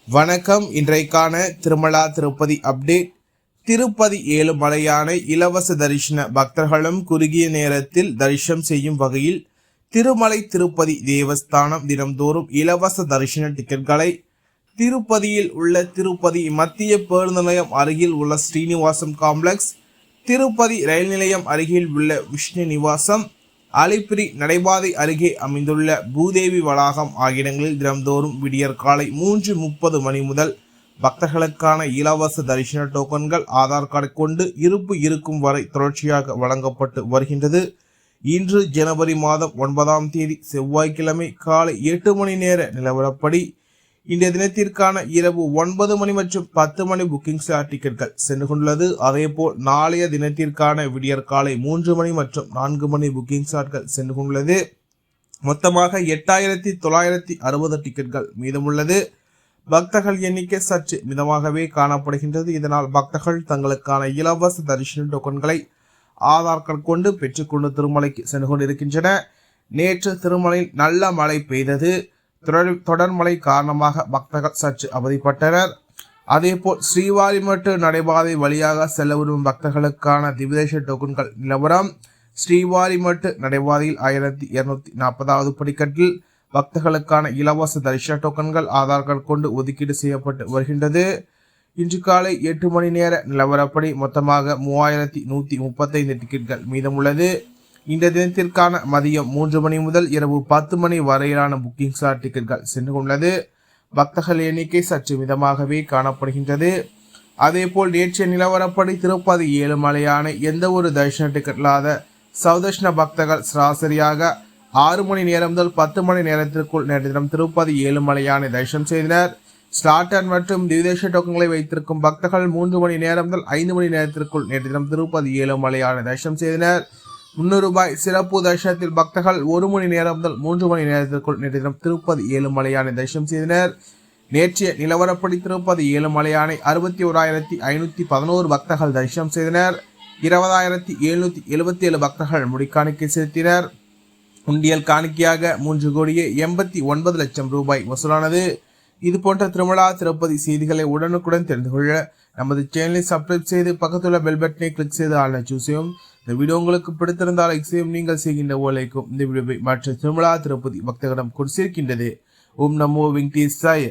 வணக்கம். இன்றைக்கான திருமலா திருப்பதி அப்டேட். திருப்பதி ஏழுமலையானை இலவச தரிசன பக்தர்களும் குறுகிய நேரத்தில் தரிசனம் செய்யும் வகையில் திருமலை திருப்பதி தேவஸ்தானம் தினம்தோறும் இலவச தரிசன டிக்கெட்களை திருப்பதியில் உள்ள திருப்பதி மத்திய பேருந்து நிலையம் அருகில் உள்ள ஸ்ரீனிவாசம் காம்ப்ளெக்ஸ், திருப்பதி ரயில் நிலையம் அருகில் உள்ள விஷ்ணு நிவாசம், அலிப்பிரி நடைபாதை அருகே அமைந்துள்ள பூதேவி வளாகம் ஆகிய இடங்களில் தினம்தோறும் விடியற் காலை 3:30 மணி முதல் பக்தர்களுக்கான இலவச தரிசன டோக்கன்கள் ஆதார் கார்டு கொண்டு இருப்பு இருக்கும் வரை தொடர்ச்சியாக வழங்கப்பட்டு வருகின்றது. இன்று ஜனவரி மாதம் 9ஆம் தேதி செவ்வாய்க்கிழமை காலை 8 மணி நேர நிலவரப்படி இன்றைய தினத்திற்கான இரவு 9 மணி மற்றும் 10 மணி புக்கிங் ஸ்லாட் டிக்கெட்கள் சென்று கொண்டுள்ளது. அதேபோல் நாளைய தினத்திற்கான விடியற் காலை 3 மணி மற்றும் 4 மணி புக்கிங் ஸ்லாட்கள் சென்று கொண்டுள்ளது. மொத்தமாக 8960 டிக்கெட்கள் மீதமுள்ளது. பக்தர்கள் எண்ணிக்கை சற்று மிதமாகவே காணப்படுகின்றது. இதனால் பக்தர்கள் தங்களுக்கான இலவச தரிசன டோக்கன்களை ஆதார் கார்டு கொண்டு பெற்றுக்கொண்டு திருமலைக்கு சென்று கொண்டிருக்கின்றனர். நேற்று திருமலையில் நல்ல மழை பெய்தது. தொடர் மழை காரணமாக பக்தர்கள் சற்று அவதிப்பட்டனர். அதேபோல் ஸ்ரீவாரிமட்டு நடைபாதை வழியாக செல்ல விரும்பும் பக்தர்களுக்கான திவிதேச டோக்கன்கள் நிலவரம். ஸ்ரீவாரிமட்டு நடைபாதையில் 1240வது படிக்கட்டில் பக்தர்களுக்கான இலவச தரிசன டோக்கன்கள் ஆதார் கார்டு கொண்டு ஒதுக்கீடு செய்யப்பட்டு வருகின்றது. இன்று காலை 8 மணி நேர நிலவரப்படி மொத்தமாக 3135 டிக்கெட்கள் மீதமுள்ளது. இந்த தினத்திற்கான மதியம் 3 மணி முதல் இரவு 10 மணி வரையிலான புக்கிங் ஸ்லாட் டிக்கெட்கள் சென்று கொண்டது. பக்தர்கள் எண்ணிக்கை சற்று மிதமாகவே காணப்படுகின்றது. அதேபோல் நேற்றைய நிலவரப்படி திருப்பதி ஏழுமலையான எந்த ஒரு தரிசன டிக்கெட் இல்லாத சௌதர்ஷன பக்தர்கள் சராசரியாக 6 மணி நேரம் முதல் 10 மணி நேரத்திற்குள் நேற்று தினம் திருப்பதி ஏழுமலையானை தரிசனம் செய்தனர். ஸ்லாட்டர் மற்றும் திவிதேச டோக்கன்களை வைத்திருக்கும் பக்தர்கள் 3 மணி நேரம் முதல் 5 மணி நேரத்திற்குள் நேற்று தினம் திருப்பதி ஏழுமலையானை தரிசனம் செய்தனர். 300 ரூபாய் சிறப்பு தரிசனத்தில் பக்தர்கள் 1 மணி நேரம் முதல் 3 மணி நேரத்திற்குள் நேற்று தினம் திருப்பதி ஏழுமலையானை தரிசனம் செய்தனர். நேற்றைய நிலவரப்படி திருப்பதி ஏழுமலையானை 61,511 பக்தர்கள் தரிசனம் செய்தனர். 20,777 பக்தர்கள் முடிக்காணிக்கை செலுத்தினர். உண்டியல் காணிக்கையாக 3,89,00,000 ரூபாய் வசூலானது. இது போன்ற திருமலா திருப்பதி செய்திகளை உடனுக்குடன் தெரிந்து கொள்ள நமது சேனலை சப்ஸ்கிரைப் செய்து பக்கத்துள்ள பெல் பட்டனை கிளிக் செய்து ஆன்லைன் சூஸ் செய்யும். இந்த வீடியோ உங்களுக்கு பிடித்திருந்தால் லைக் செய்யும். நீங்கள் செய்கின்ற ஓலைக்கும் இந்த வீடியோவை மற்ற திருமலா திருப்பதி பக்தர்களிடம் கொண்டு சேர்க்கின்றது. ஓம் நமோ வெங்கடேசாய.